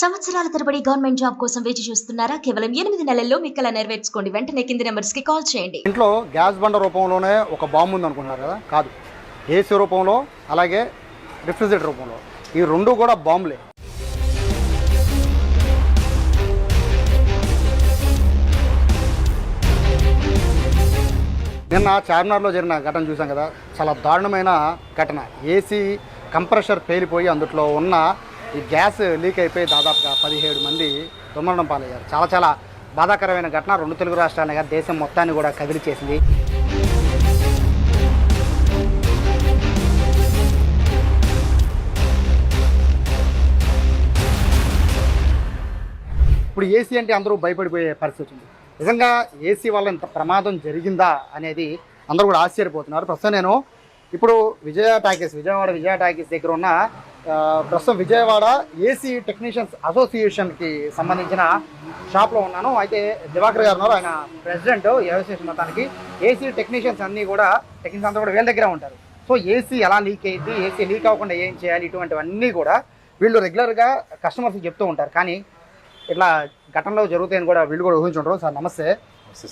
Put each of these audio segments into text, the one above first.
సంవత్సరాల తరబడి government job కోసం వేచి చూస్తున్నారా? కేవలం 8 నెలల్లో మీ కల నెరవేర్చుకోండి. వెంటనే కింది నెంబర్స్కి కాల్ చేయండి. ఇంట్లో గ్యాస్ బండ రూపంలోనే ఒక బాంబు ఉంది అనుకుంటున్నారు కదా? కాదు, ఏసీ రూపంలో అలాగే రిఫ్రిజిరేటర్ రూపంలో ఈ రెండు కూడా బాంబులే. నిన్న చార్మినార్లో జరిగిన ఘటన చూసాం కదా, చాలా దారుణమైన ఘటన. ఏసీ కంప్రెషర్ పేలిపోయి అందులో ఉన్న ఈ గ్యాస్ లీక్ అయిపోయి దాదాపుగా 17 మంది దుర్మరణం పాలయ్యారు. చాలా బాధాకరమైన ఘటన. 2 తెలుగు రాష్ట్రాలనే కాదు, దేశం మొత్తాన్ని కూడా కదిలిచేసింది. ఇప్పుడు ఏసీ అంటే అందరూ భయపడిపోయే పరిస్థితి ఉంది. నిజంగా ఏసీ వల్ల ఇంత ప్రమాదం జరిగిందా అనేది అందరూ కూడా ఆశ్చర్యపోతున్నారు. ప్రస్తుతం నేను ఇప్పుడు విజయవాడ విజయ టాకీస్ దగ్గర ఉన్న ప్రస్తుతం విజయవాడ ఏసీ టెక్నీషియన్స్ అసోసియేషన్కి సంబంధించిన షాప్లో ఉన్నాను. అయితే దివాకర్ గారు ఉన్నారు, ఆయన ప్రెసిడెంట్ అసోసియేషన్ మొత్తానికి. ఏసీ టెక్నీషియన్స్ టెక్నీషియన్స్ అంతా కూడా వీళ్ళ దగ్గర ఉంటారు. సో ఏసీ ఎలా లీక్ అయ్యింది, ఏసీ లీక్ అవ్వకుండా ఏం చేయాలి, ఇటువంటివన్నీ కూడా వీళ్ళు రెగ్యులర్గా కస్టమర్స్కి చెప్తూ ఉంటారు. కానీ ఇట్లా ఘటనలో జరుగుతాయని కూడా వీళ్ళు కూడా ఊహించుంటారు. సార్ నమస్తే.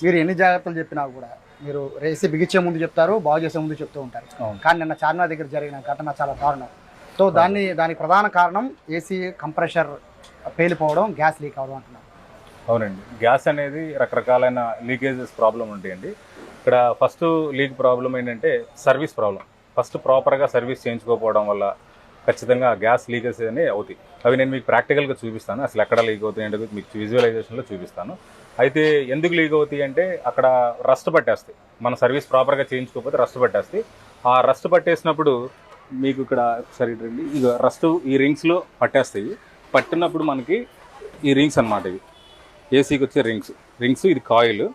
మీరు ఎన్ని జాగ్రత్తలు చెప్పినా కూడా మీరు ఏసీ బిగించే ముందు చెప్తారు, బాగు చేసే ముందు చెప్తూ ఉంటారు. కానీ నిన్న చార్మినార్ దగ్గర జరిగిన ఘటన చాలా దారుణం. సో దానికి ప్రధాన కారణం ఏసీ కంప్రెషర్ పేలిపోవడం, గ్యాస్ లీక్ అవ్వడం అంటున్నారు. అవునండి, గ్యాస్ అనేది రకరకాలైన లీకేజెస్ ప్రాబ్లం ఉంటాయండి. ఇక్కడ ఫస్ట్ లీక్ ప్రాబ్లం ఏంటంటే సర్వీస్ ప్రాబ్లం. ఫస్ట్ ప్రాపర్గా సర్వీస్ చేయించుకోకపోవడం వల్ల ఖచ్చితంగా గ్యాస్ లీకేజ్ అనేవి అవుతాయి. అవి నేను మీకు ప్రాక్టికల్గా చూపిస్తాను. అసలు ఎక్కడ లీక్ అవుతాయి అంటే మీకు విజువలైజేషన్లో చూపిస్తాను. అయితే ఎందుకు లీక్ అవుతాయి అంటే అక్కడ రస్ట్ పట్టేస్తాయి. మన సర్వీస్ ప్రాపర్గా చేయించుకోకపోతే రస్ట్ పట్టేస్తాయి. ఆ రస్ట్ పట్టేసినప్పుడు మీకు ఇక్కడ ఒకసారి రండి, ఇక రస్ట్ ఈ రింగ్స్లో పట్టేస్తాయి. పట్టినప్పుడు మనకి ఈ రింగ్స్ అనమాట, ఇవి ఏసీకి వచ్చే రింగ్స్ ఇది కాయిల్,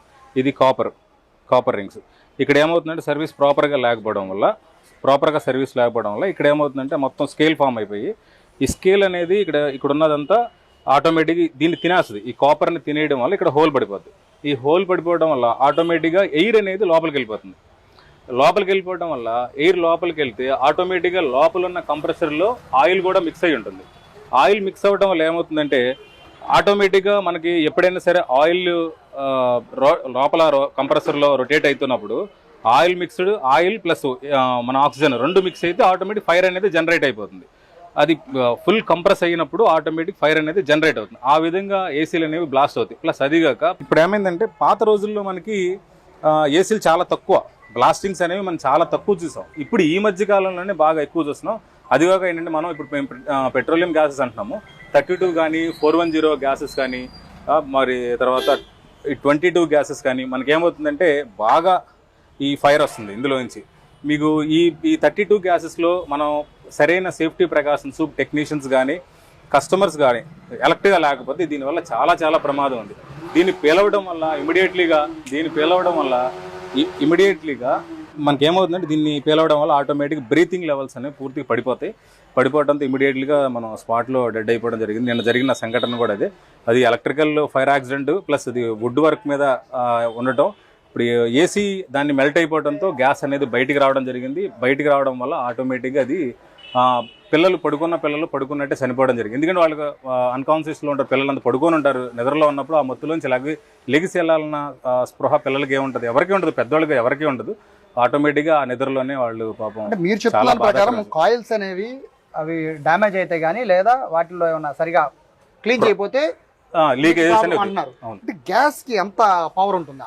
ఇది కాపర్ రింగ్స్. ఇక్కడ ఏమవుతుందంటే సర్వీస్ ప్రాపర్గా సర్వీస్ లేకపోవడం వల్ల ఇక్కడ ఏమవుతుందంటే మొత్తం స్కేల్ ఫామ్ అయిపోయి ఈ స్కేల్ అనేది ఇక్కడ ఉన్నదంతా ఆటోమేటిక్గా దీన్ని తినేస్తుంది. ఈ కాపర్ని తినేయడం వల్ల ఇక్కడ హోల్ పడిపోద్ది. ఈ హోల్ పడిపోవడం వల్ల ఆటోమేటిక్గా ఎయిర్ అనేది లోపలికి వెళ్ళిపోతుంది. లోపలికి వెళ్ళిపోవడం వల్ల ఎయిర్ లోపలికి వెళ్తే ఆటోమేటిక్గా లోపల ఉన్న కంప్రెసర్లో ఆయిల్ కూడా మిక్స్ అయి ఉంటుంది. ఆయిల్ మిక్స్ అవ్వడం వల్ల ఏమవుతుందంటే ఆటోమేటిక్గా మనకి ఎప్పుడైనా సరే ఆయిల్ లోపల కంప్రెసర్లో రొటేట్ అవుతున్నప్పుడు ఆయిల్ ప్లస్ మన ఆక్సిజన్ రెండు మిక్స్ అయితే ఆటోమేటిక్ ఫైర్ అనేది జనరేట్ అయిపోతుంది. అది ఫుల్ కంప్రెస్ అయినప్పుడు ఆటోమేటిక్ ఫైర్ అనేది జనరేట్ అవుతుంది. ఆ విధంగా ఏసీలు అనేవి బ్లాస్ట్ అవుతాయి. ప్లస్ అదిగాక ఇప్పుడు ఏమైందంటే పాత రోజుల్లో మనకి ఏసీలు చాలా తక్కువ, బ్లాస్టింగ్స్ అనేవి మనం చాలా తక్కువ చూసాం. ఇప్పుడు ఈ మధ్య కాలంలోనే బాగా ఎక్కువ చూస్తున్నాం. అదిగాక ఏంటంటే మనం ఇప్పుడు పెట్రోలియం గ్యాసెస్ అంటున్నాము, 32 కానీ 410 గ్యాసెస్ కానీ మరి తర్వాత 22 గ్యాసెస్ కానీ మనకేమవుతుందంటే బాగా ఈ ఫైర్ వస్తుంది ఇందులో నుంచి. మీకు ఈ 32 గ్యాసెస్లో మనం సరైన సేఫ్టీ ప్రికాషన్స్ టెక్నీషియన్స్ కానీ కస్టమర్స్ కానీ ఎలక్ట్గా లేకపోతే దీనివల్ల చాలా ప్రమాదం ఉంది. దీన్ని పేలవడం వల్ల ఇమీడియట్లీగా మనకేమవుతుందంటే దీన్ని పేలవడం వల్ల ఆటోమేటిక్ బ్రీతింగ్ లెవెల్స్ అనేవి పూర్తిగా పడిపోవడంతో ఇమీడియట్లీగా మనం స్పాట్లో డెడ్ అయిపోవడం జరిగింది. నిన్న జరిగిన సంఘటన కూడా అది ఎలక్ట్రికల్ ఫైర్ యాక్సిడెంట్ ప్లస్ అది వుడ్ వర్క్ మీద ఉండటం. ఇప్పుడు ఏసీ దాన్ని మెల్ట్ అయిపోవడంతో గ్యాస్ అనేది బయటికి రావడం జరిగింది. బయటికి రావడం వల్ల ఆటోమేటిక్గా అది పిల్లలు పడుకున్నట్టే చనిపోవడం జరిగింది. ఎందుకంటే వాళ్ళకి అన్కాన్షియస్లో ఉంటారు, పిల్లలంతా పడుకొని ఉంటారు. నిద్రలో ఉన్నప్పుడు ఆ మత్తులోంచి లెగిసి వెళ్ళాలన్న స్పృహ పిల్లలకి ఏముంటుంది, ఎవరికీ ఉండదు, పెద్దవాళ్ళకి ఎవరికీ ఉండదు. ఆటోమేటిక్గా ఆ నిద్రలోనే వాళ్ళు పాపం. అంటే మీరు చెప్తున్న ప్రకారం కాయిల్స్ అనేవి అవి డ్యామేజ్ అయితే కానీ లేదా వాటిలో ఏమన్నా సరిగా క్లీన్ చేయకపోతే లీకేజెస్ అంటున్నారు. గ్యాస్ కి ఎంత పవర్ ఉంటుందా?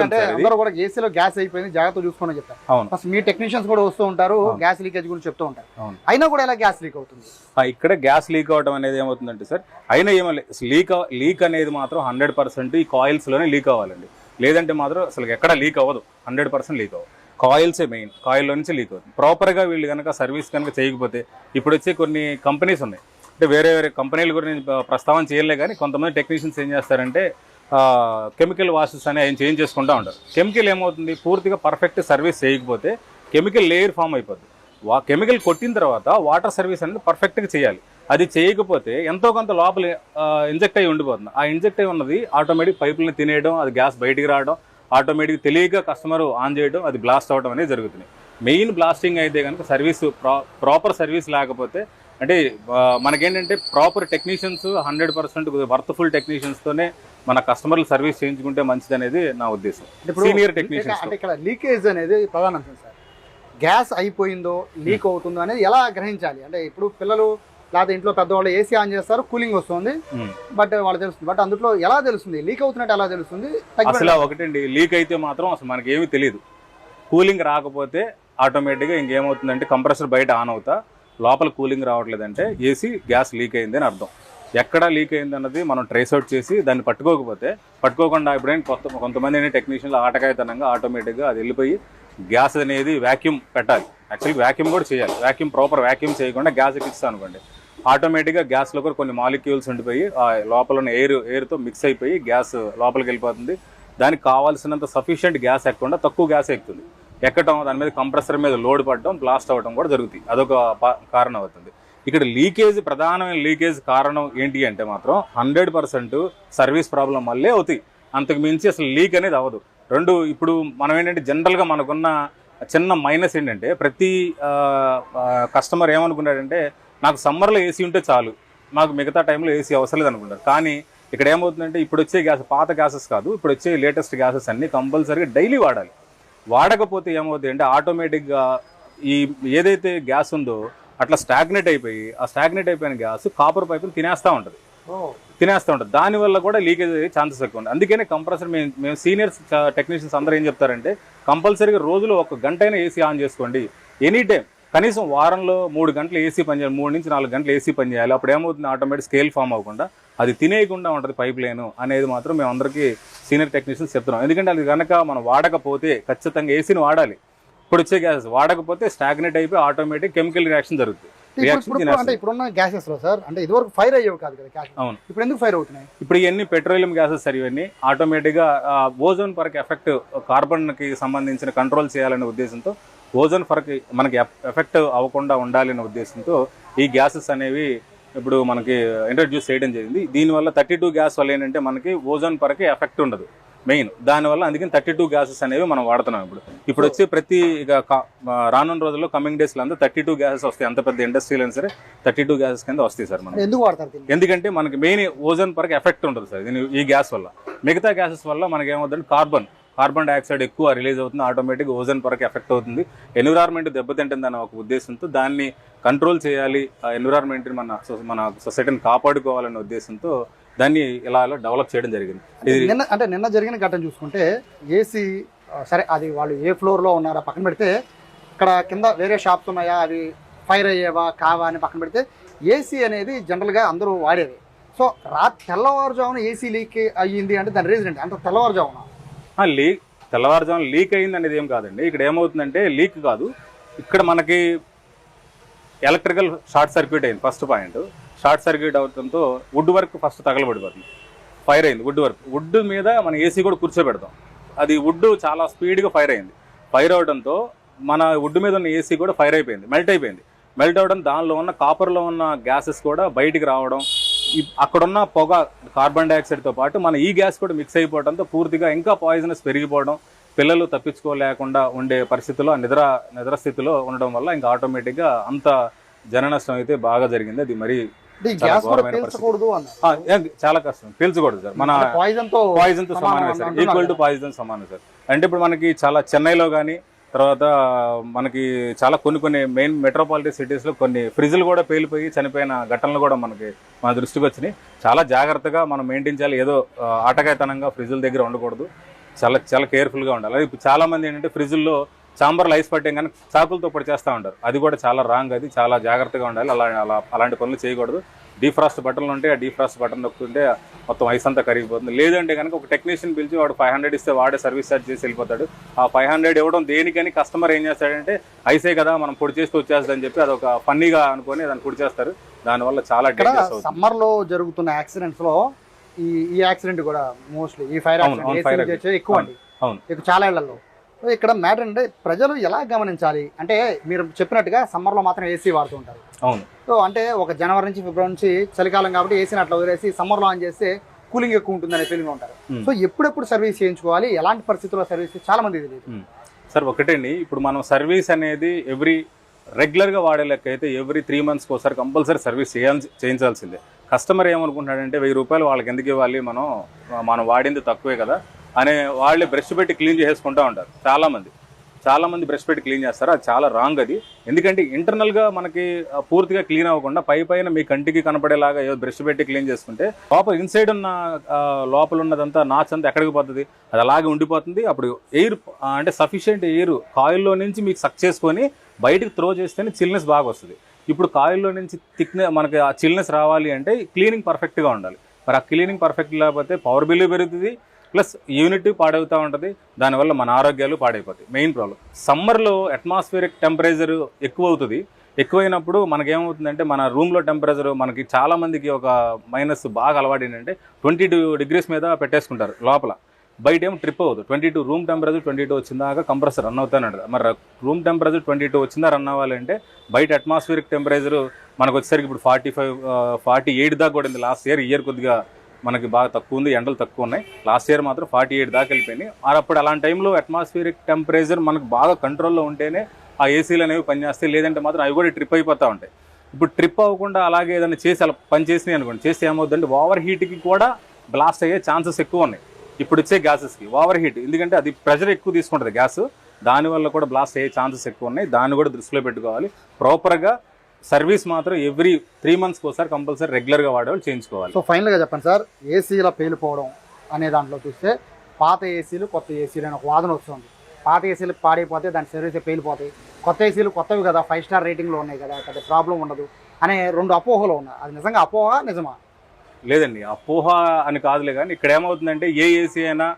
అంటే అందరూ కూడా ఏసీలో గ్యాస్ అయిపోయింది, జాగ్రత్త చూసుకోమని చెప్తారు. ఫస్ట్ మీ టెక్నీషియన్స్ కూడా వస్తూ ఉంటారు, గ్యాస్ లీకేజ్ గురించి చెప్తూ ఉంటారు. అయినా కూడా ఎలా గ్యాస్ లీక్ అవుతుంది? ఇక్కడ గ్యాస్ లీక్ అవడం అనేది ఏమవుతుందంటే సార్, అయినా ఏమో లీక్ అనేది మాత్రం 100% ఈ కాయిల్స్ లోనే లీక్ అవ్వాలండి. లేదంటే మాత్రం అసలు ఎక్కడ లీక్ అవ్వదు, 100% లీక్ అవ్వదు. కాయిల్సే మెయిన్, కాయిల్లో నుంచి లీక్ అవుతుంది. ప్రాపర్గా వీళ్ళు కనుక సర్వీస్ కనుక చేయకపోతే, ఇప్పుడు వచ్చే కొన్ని కంపెనీస్ ఉన్నాయి, అంటే వేరే కంపెనీల గురించి ప్రస్తావన చేయలే కానీ కొంతమంది టెక్నీషియన్స్ ఏం చేస్తారంటే కెమికల్ వాషెస్ అని ఆయన చేంజ్ చేసుకుంటూ ఉంటారు. కెమికల్ ఏమవుతుంది, పూర్తిగా పర్ఫెక్ట్ సర్వీస్ చేయకపోతే కెమికల్ లేయర్ ఫామ్ అయిపోద్ది. కెమికల్ కొట్టిన తర్వాత వాటర్ సర్వీస్ అనేది పర్ఫెక్ట్గా చేయాలి. అది చేయకపోతే ఎంతో కొంత లోపల ఇంజెక్ట్ అయ్యి ఉండిపోతుంది. ఆ ఇంజెక్ట్ అయ్యి ఉన్నది ఆటోమేటిక్ పైపులను తినేయడం, అది గ్యాస్ బయటికి రావడం, ఆటోమేటిక్ తెలియక కస్టమర్ ఆన్ చేయడం, అది బ్లాస్ట్ అవ్వడం అనేది జరుగుతుంది. మెయిన్ బ్లాస్టింగ్ అయితే కనుక సర్వీస్ ప్రాపర్ సర్వీస్ లేకపోతే అంటే మనకేంటంటే ప్రాపర్ టెక్నీషియన్స్ 100% వర్త్ఫుల్ టెక్నీషియన్స్తోనే మన కస్టమర్లు సర్వీస్ చేయించుకుంటే మంచిది అనేది నా ఉద్దేశం. సీనియర్ టెక్నీషియన్స్ అంటే ఇక్కడ లీకేజ్ అనేది ప్రధాన అంశం సార్. గ్యాస్ అయిపోయిందో లీక్ అవుతుందో అనేది ఎలా గ్రహించాలి? అంటే ఇప్పుడు పిల్లలు లేదా ఇంట్లో పెద్దవాళ్ళు ఏసీ ఆన్ చేస్తారు, కూలింగ్ వస్తుంది, బట్ వాళ్ళు తెలుస్తుంది, బట్ అందులో ఎలా తెలుస్తుంది లీక్ అవుతున్నట్టు ఎలా తెలుస్తుంది? అసలు ఒకటండి, లీక్ అయితే మాత్రం అసలు మనకి ఏమీ తెలియదు. కూలింగ్ రాకపోతే ఆటోమేటిక్గా ఇంకేమవుతుందంటే కంప్రెసర్ బయట ఆన్ అవుతా లోపల కూలింగ్ రావట్లేదంటే ఏసీ గ్యాస్ లీక్ అయింది అని అర్థం. ఎక్కడ లీక్ అయింది అన్నది మనం ట్రేస్ అవుట్ చేసి దాన్ని పట్టుకోకుండా ఇప్పుడైనా కొంతమంది టెక్నీషియన్లు ఆటకాయతనంగా ఆటోమేటిక్గా అది వెళ్ళిపోయి గ్యాస్ అనేది వ్యాక్యూమ్ పెట్టాలి. యాక్చువల్లీ వ్యాక్యూమ్ కూడా చేయాలి. ప్రాపర్ వ్యాక్యూమ్ చేయకుండా గ్యాస్ ఎక్కిస్తాను అనుకోండి, ఆటోమేటిక్గా గ్యాస్లో కూడా కొన్ని మాలిక్యూల్స్ ఉండిపోయి లోపల ఉన్న ఎయిర్తో మిక్స్ అయిపోయి గ్యాస్ లోపలికి వెళ్ళిపోతుంది. దానికి కావాల్సినంత సఫిషియెంట్ గ్యాస్ ఎక్కకుండా తక్కువ గ్యాస్ ఎక్కుతుంది. ఎక్కడం, దాని మీద కంప్రెసర్ మీద లోడ్ పడడం, బ్లాస్ట్ అవ్వడం కూడా జరుగుతుంది. అదొక కారణం అవుతుంది. ఇక్కడ ప్రధానమైన లీకేజ్ కారణం ఏంటి అంటే మాత్రం 100% సర్వీస్ ప్రాబ్లం వల్లే అవుతాయి. అంతకు మించి అసలు లీక్ అనేది అవ్వదు. ఇప్పుడు మనం ఏంటంటే జనరల్గా మనకున్న చిన్న మైనస్ ఏంటంటే ప్రతి కస్టమర్ ఏమనుకున్నాడంటే నాకు సమ్మర్లో ఏసీ ఉంటే చాలు, మాకు మిగతా టైంలో ఏసీ అవసరం లేదు అనుకుంటారు. కానీ ఇక్కడ ఏమవుతుందంటే ఇప్పుడు వచ్చే గ్యాస్ పాత గ్యాసెస్ కాదు, ఇప్పుడు వచ్చే లేటెస్ట్ గ్యాసెస్ అన్ని కంపల్సరీగా డైలీ వాడాలి. వాడకపోతే ఏమవుతుంది అంటే ఆటోమేటిక్గా ఈ ఏదైతే గ్యాస్ ఉందో అట్లా స్టాగ్నేట్ అయిపోయి ఆ స్టాగ్నేట్ అయిపోయిన గ్యాస్ కాపర్ పైపుని తినేస్తూ ఉంటుంది. దానివల్ల కూడా లీకేజ్ అయ్యే ఛాన్సెస్ ఎక్కువ ఉంది. అందుకనే కంప్రెసర్ మేము సీనియర్స్ టెక్నీషియన్స్ అందరూ ఏం చెప్తారంటే కంపల్సరీగా రోజులో 1 గంట అయినా ఏసీ ఆన్ చేసుకోండి. ఎనీ టైం కనీసం వారంలో 3 గంటలు ఏసీ పనిచేయాలి, 3 నుంచి 4 గంటలు ఏసీ పనిచేయాలి. అప్పుడు ఏమవుతుంది, ఆటోమేటిక్ స్కేల్ ఫామ్ అవ్వకుండా అది తినేయకుండా ఉంటుంది పైప్ లైన్ అనేది మాత్రం మేము అందరికీ సీనియర్ టెక్నీషియన్స్ చెప్తున్నాం. ఎందుకంటే అది కనుక మనం వాడకపోతే ఖచ్చితంగా ఏసీని వాడాలి. ఇప్పుడు వచ్చే గ్యాసెస్ వాడకపోతే స్టాగ్నేట్ అయిపోయి ఆటోమేటిక్ కెమికల్ రియాక్షన్ జరుగుతుంది. ఇప్పుడున్న గ్యాసెస్ లో సార్ అంటే ఇదివరకు ఫైర్ అయ్యేవి కాదు కదా. అవును, ఇప్పుడు ఎందుకు ఫైర్ అవుతున్నాయి? ఇప్పుడు ఇవన్నీ పెట్రోలియం గ్యాసెస్ ఇవన్నీ ఆటోమేటిక్గా ఓజోన్ పొరకి ఎఫెక్ట్, కార్బన్ కి సంబంధించిన కంట్రోల్ చేయాలనే ఉద్దేశంతో ఓజోన్ పొరకి మనకి ఎఫెక్ట్ అవ్వకుండా ఉండాలనే ఉద్దేశంతో ఈ గ్యాసెస్ అనేవి ఇప్పుడు మనకి ఇంట్రడ్యూస్ చేయడం జరిగింది. దీనివల్ల 32 గ్యాస్ వల్ల ఏంటంటే మనకి ఓజోన్ పొరకి ఎఫెక్ట్ ఉండదు మెయిన్. దానివల్ల అందుకని 32 గ్యాసెస్ అనేవి మనం వాడుతున్నాం. ఇప్పుడు వచ్చే ప్రతి రానున్న రోజుల్లో కమింగ్ డేస్లో అందరూ 32 గ్యాసెస్ వస్తాయి. అంత పెద్ద ఇండస్ట్రీలు అయినా సరే 32 గ్యాసెస్ కింద వస్తాయి సార్. మనం ఎందుకు వాడతారు? ఎందుకంటే మనకి మెయిన్ ఓజోన్ పొరకి ఎఫెక్ట్ ఉండదు సార్ ఈ గ్యాస్ వల్ల. మిగతా గ్యాసెస్ వల్ల మనకి ఏమవుతుందంటే కార్బన్ డైఆక్సైడ్ ఎక్కువ రిలీజ్ అవుతుంది, ఆటోమేటిక్ ఓజోన్ పొరకి ఎఫెక్ట్ అవుతుంది, ఎన్విరాన్మెంట్ దెబ్బతింటుందన్న ఒక ఉద్దేశంతో దాన్ని కంట్రోల్ చేయాలి, ఎన్విరాన్మెంట్ని మన సొసైటీని కాపాడుకోవాలనే ఉద్దేశంతో దాన్ని ఇలా డెవలప్ చేయడం జరిగింది. నిన్న జరిగిన ఘటన చూసుకుంటే ఏసీ సరే అది వాళ్ళు ఏ ఫ్లోర్లో ఉన్నారా పక్కన పెడితే, ఇక్కడ కింద వేరే షాప్స్ ఉన్నాయా అవి ఫైర్ అయ్యేవా కావా అని పక్కన పెడితే ఏసీ అనేది జనరల్గా అందరూ వాడేవి. సో తెల్లవారుజామున ఏసీ లీక్ అయ్యింది అంటే దాని రీజన్ ఏంటి? అంత తెల్లవారుజామున లీక్ అయింది అనేది ఏం కాదండి. ఇక్కడ ఏమవుతుందంటే లీక్ కాదు, ఇక్కడ మనకి ఎలక్ట్రికల్ షార్ట్ సర్క్యూట్ అయింది. ఫస్ట్ పాయింట్ షార్ట్ సర్క్యూట్ అవడంతో వుడ్ వర్క్ ఫస్ట్ తగలబడిపోతుంది. ఫైర్ అయింది వుడ్ మీద మన ఏసీ కూడా కూర్చోబెడతాం. అది వుడ్ చాలా స్పీడ్గా ఫైర్ అయింది. ఫైర్ అవడంతో మన వుడ్ మీద ఉన్న ఏసీ కూడా ఫైర్ అయిపోయింది, మెల్ట్ అవడం, దానిలో ఉన్న కాపర్లో ఉన్న గ్యాసెస్ కూడా బయటికి రావడం, అక్కడున్న పొగ కార్బన్ డైఆక్సైడ్తో పాటు మన ఈ గ్యాస్ కూడా మిక్స్ అయిపోవడంతో పూర్తిగా ఇంకా పాయిజనస్ పెరిగిపోవడం, పిల్లలు తప్పించుకోలేకుండా ఉండే పరిస్థితిలో నిద్ర స్థితిలో ఉండడం వల్ల ఇంకా ఆటోమేటిక్గా అంత జన నష్టం అయితే బాగా జరిగింది. అది మరి చాలా కష్టం, పీల్చకూడదు సార్. మన పాయిజన్ తో సమానమే సార్, ఈక్వల్ టు పాయిజన్ సమానం సార్. అంటే ఇప్పుడు మనకి చాలా చెన్నైలో కానీ తర్వాత మనకి చాలా కొన్ని మెయిన్ మెట్రోపాలిటన్ సిటీస్లో కొన్ని ఫ్రిడ్జ్లు కూడా పేలిపోయి చనిపోయిన ఘటనలు కూడా మన దృష్టికి వచ్చినాయి. చాలా జాగ్రత్తగా మనం మెయింటైన్ చేయాలి. ఏదో ఆటకాయతనంగా ఫ్రిడ్జ్ల దగ్గర ఉండకూడదు, చాలా కేర్ఫుల్గా ఉండాలి. ఇప్పుడు చాలా మంది ఏంటంటే ఫ్రిడ్జ్ల్లో చాంబర్లో ఐస్ పట్టే కానీ చాకులతో పొడి చేస్తూ ఉంటారు. అది కూడా చాలా రాంగ్. అది చాలా జాగ్రత్తగా ఉండాలి. అలాంటి పనులు చేయకూడదు. డీఫ్రాస్ట్ బటన్లు ఉంటే ఆ డీఫ్రాస్ట్ బటన్ నొక్కుంటే మొత్తం ఐస్ అంతా కరిగిపోతుంది. లేదంటే కనుక ఒక టెక్నీషియన్ పిలిచి వాడు 500 ఇస్తే వాడే సర్వీస్ ఛార్జ్ చేసి వెళ్ళిపోతాడు. ఆ 500 ఇవ్వడం దేనికని కస్టమర్ ఏం చేస్తాడంటే ఐసే కదా మనం పొడి చేస్తూ వచ్చేస్తుందని చెప్పి అదొక ఫన్నీగా అనుకొని దాన్ని పొడి చేస్తారు. దానివల్ల చాలా డేంజరస్ అవుతుంది. సమ్మర్లో జరుగుతున్న యాక్సిడెంట్స్లో ఈ యాక్సిడెంట్ కూడా మోస్ట్లీ ఈ ఫైర్ ఎక్కువ అండి. చాలా ఇళ్లలో ఇక్కడ మ్యాటర్ అంటే ప్రజలు ఎలా గమనించాలి అంటే మీరు చెప్పినట్టుగా సమ్మర్లో మాత్రం ఏసీ వాడుతూ ఉంటారు. అవును. సో అంటే ఒక జనవరి నుంచి ఫిబ్రవరి నుంచి చలికాలం కాబట్టి ఏసీని అట్లా వదిలేసి సమ్మర్లో ఆన్ చేస్తే కూలింగ్ ఎక్కువ ఉంటుందనే ఫీలింగ్ ఉంటారు. సో ఎప్పుడెప్పుడు సర్వీస్ చేయించుకోవాలి, ఎలాంటి పరిస్థితుల్లో సర్వీస్ చాలా మంది తెలియదు సార్. ఒకటండి, ఇప్పుడు మనం సర్వీస్ అనేది ఎవ్రీ రెగ్యులర్గా వాడే లెక్క అయితే ఎవ్రీ 3 monthsకి ఒకసారి కంపల్సరీ సర్వీస్ చేయించాల్సిందే. కస్టమర్ ఏమనుకుంటున్నాడంటే 1000 రూపాయలు వాళ్ళకి ఎందుకు ఇవ్వాలి, మనం వాడింది తక్కువే కదా అనే వాళ్ళే బ్రష్ పెట్టి క్లీన్ చేసుకుంటూ ఉంటారు. చాలామంది బ్రష్ పెట్టి క్లీన్ చేస్తారు. అది చాలా రాంగ్. అది ఎందుకంటే ఇంటర్నల్గా మనకి పూర్తిగా క్లీన్ అవ్వకుండా పైన మీ కంటికి కనపడేలాగా ఏదో బ్రష్ పెట్టి క్లీన్ చేసుకుంటే ఇన్సైడ్ ఉన్న లోపల ఉన్నదంతా నాచ్ అంతా ఎక్కడికి పోతుంది, అది అలాగే ఉండిపోతుంది. అప్పుడు ఎయిర్ అంటే సఫిషియెంట్ ఎయిర్ కాయిల్లో నుంచి మీకు సక్ చేసుకొని బయటకు త్రో చేస్తేనే చిల్నెస్ బాగా వస్తుంది. ఇప్పుడు కాయిల్లో నుంచి మనకి ఆ చిల్నెస్ రావాలి అంటే క్లీనింగ్ పర్ఫెక్ట్గా ఉండాలి. మరి ఆ క్లీనింగ్ పర్ఫెక్ట్ లేకపోతే పవర్ బిల్లు పెరుగుతుంది, ప్లస్ యూనిట్ పాడవుతూ ఉంటుంది. దానివల్ల మన ఆరోగ్యాలు పాడైపోతాయి. మెయిన్ ప్రాబ్లం సమ్మర్లో అట్మాస్ఫియరిక్ టెంపరేచర్ ఎక్కువైనప్పుడు మనకేమవుతుందంటే మన రూమ్లో టెంపరేచర్ మనకి చాలామందికి ఒక మైనస్ బాగా అలవాటు ఏంటంటే 22 degrees మీద పెట్టేసుకుంటారు లోపల. బయట ఏమో ట్రిప్ అవ్వదు. 22 రూమ్ టెంపరేచర్ 22 వచ్చిందాక కంప్రెసర్ రన్ అవుతానే ఉంటుంది. మరి రూమ్ టెంపరేచర్ 22 వచ్చిందా రన్ అవ్వాలంటే బయట అట్మాస్ఫియరిక్ టెంపరేచర్ మనకు వచ్చేసరికి ఇప్పుడు 45, 48 దాకా కూడా ఉంది. లాస్ట్ ఇయర్ కొద్దిగా మనకి బాగా తక్కువ ఉంది, ఎండలు తక్కువ ఉన్నాయి. లాస్ట్ ఇయర్ మాత్రం 48 దాకా వెళ్ళిపోయినాయి. అప్పుడు అలాంటి టైంలో అట్మాస్ఫియరిక్ టెంపరేచర్ మనకు బాగా కంట్రోల్లో ఉంటేనే ఆ ఏసీలు అనేవి పనిచేస్తాయి. లేదంటే మాత్రం అవి కూడా ట్రిప్ అయిపోతూ ఉంటాయి. ఇప్పుడు ట్రిప్ అవ్వకుండా అలాగే ఏదైనా చేసి అలా పని చేసినాయి అనుకోండి, చేస్తే ఏమవుతుందంటే ఓవర్ హీట్కి కూడా బ్లాస్ట్ అయ్యే ఛాన్సెస్ ఎక్కువ ఉన్నాయి. ఇప్పుడు వచ్చే గ్యాసెస్కి ఓవర్ హీట్, ఎందుకంటే అది ప్రెషర్ ఎక్కువ తీసుకుంటుంది గ్యాస్, దానివల్ల కూడా బ్లాస్ట్ అయ్యే ఛాన్సెస్ ఎక్కువ ఉన్నాయి. దాన్ని కూడా దృష్టిలో పెట్టుకోవాలి. ప్రాపర్గా సర్వీస్ మాత్రం ఎవ్రీ 3 monthsకి ఒకసారి కంపల్సరీ రెగ్యులర్గా వాడేవాళ్ళు చేయించుకోవాలి. సో ఫైనల్గా చెప్పండి సార్, ఏసీల పేలిపోవడం అనే దాంట్లో చూస్తే పాత ఏసీలు కొత్త ఏసీలు అని ఒక వాదన వస్తుంది. పాత ఏసీలు పాడైపోతే దాని సర్వీస్ పేలిపోతాయి, కొత్త ఏసీలు కొత్తవి కదా 5 star రేటింగ్లో ఉన్నాయి కదా పెద్ద ప్రాబ్లం ఉండదు అనే 2 అపోహలు ఉన్నాయి. అది నిజంగా అపోహ నిజమా? లేదండి, అపోహ అని కాదులే. కానీ ఇక్కడ ఏమవుతుందంటే ఏ ఏసీ అయినా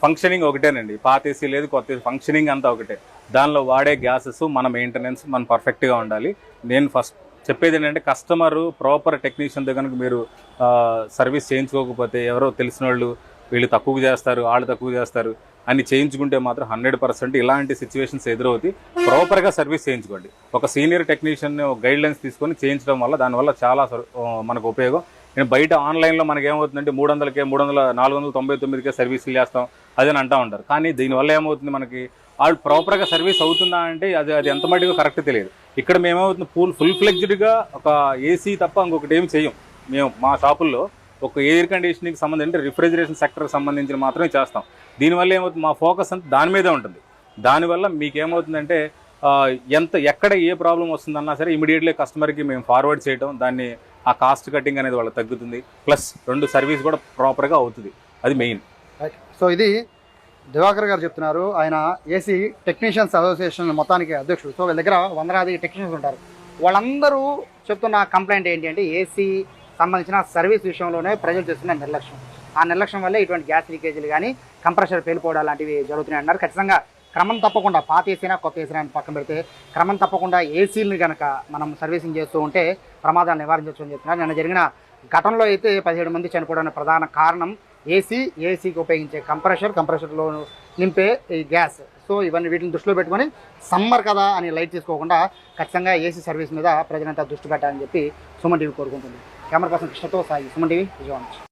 ఫంక్షనింగ్ ఒకటేనండి. పాత ఏసీ లేదు, కొత్త ఏసీ, ఫంక్షనింగ్ అంతా ఒకటే. దానిలో వాడే గ్యాసెస్ మన మెయింటెనెన్స్ మన పర్ఫెక్ట్గా ఉండాలి. నేను ఫస్ట్ చెప్పేది ఏంటంటే కస్టమరు ప్రాపర్ టెక్నీషియన్ దగ్గర మీరు సర్వీస్ చేయించుకోకపోతే ఎవరో తెలిసిన వాళ్ళు వీళ్ళు తక్కువ చేస్తారు, వాళ్ళు తక్కువ చేస్తారు అని చేయించుకుంటే మాత్రం 100% ఇలాంటి సిచ్యువేషన్స్ ఎదురవుతాయి. ప్రాపర్గా సర్వీస్ చేయించుకోండి. ఒక సీనియర్ టెక్నీషియన్ గైడ్లైన్స్ తీసుకొని చేయించడం వల్ల దానివల్ల చాలా మనకు ఉపయోగం. నేను బయట ఆన్లైన్లో మనకి ఏమవుతుందంటే 300కే 499కే సర్వీసులు చేస్తాం అదని అంటూ ఉంటారు. కానీ దీనివల్ల ఏమవుతుంది, మనకి వాళ్ళు ప్రాపర్గా సర్వీస్ అవుతుందా అంటే అది ఎంత మటుకు కరెక్ట్ తెలియదు. ఇక్కడ మేమవుతుంది ఫుల్ ఫ్లెడ్జ్డ్గా ఒక ఏసీ తప్ప ఇంకొకటి ఏమి చేయం. మేము మా షాపుల్లో ఒక ఎయిర్ కండిషనింగ్కి సంబంధించి రిఫ్రిజిరేషన్ సెక్టర్కి సంబంధించిన మాత్రమే చేస్తాం. దీనివల్ల ఏమవుతుంది, మా ఫోకస్ అంతా దాని మీదే ఉంటుంది. దానివల్ల మీకేమవుతుందంటే ఎక్కడ ఏ ప్రాబ్లం వస్తుందన్నా సరే ఇమీడియట్లీ కస్టమర్కి మేము ఫార్వర్డ్ చేయడం, దాన్ని ఆ కాస్ట్ కటింగ్ అనేది వాళ్ళకి తగ్గుతుంది. ప్లస్ 2 సర్వీస్ కూడా ప్రాపర్గా అవుతుంది. అది మెయిన్. సో ఇది దివాకర్ గారు చెప్తున్నారు. ఆయన ఏసీ టెక్నీషియన్స్ అసోసియేషన్ మొత్తానికి అధ్యక్షుడు. సో వీళ్ళ దగ్గర 100 టెక్నీషియన్స్ ఉంటారు. వాళ్ళందరూ చెప్తున్న కంప్లైంట్ ఏంటి అంటే ఏసీ సంబంధించిన సర్వీస్ విషయంలోనే ప్రజలు చేస్తున్న నిర్లక్ష్యం. ఆ నిర్లక్ష్యం వల్లే ఇటువంటి గ్యాస్ లీకేజీలు కానీ కంప్రెషర్ పేలిపోవడం లాంటివి జరుగుతున్నాయి అన్నారు. ఖచ్చితంగా క్రమం తప్పకుండా పాత ఏసీనా కొత్త ఏసీనా అని పక్కన పెడితే క్రమం తప్పకుండా ఏసీలని కనుక మనం సర్వీసింగ్ చేస్తూ ఉంటే ప్రమాదాలు నివారించవచ్చు అని చెప్తున్నారు. నిన్న జరిగిన ఘటనలో అయితే 17 మంది చనిపోవడానికి ప్రధాన కారణం ఏసీకి ఉపయోగించే కంప్రెషర్లో నింపే ఈ గ్యాస్. సో ఇవన్నీ వీటిని దృష్టిలో పెట్టుకొని సమ్మర్ కదా అని లైట్ తీసుకోకుండా ఖచ్చితంగా ఏసీ సర్వీస్ మీద ప్రజలంతా దృష్టి పెట్టాలని చెప్పి సుమన్ టీవీ కోరుకుంటుంది. కెమెరా పర్సన్ కృష్ణతో సాయి, సుమన్ టీవీ, విజయవాడ.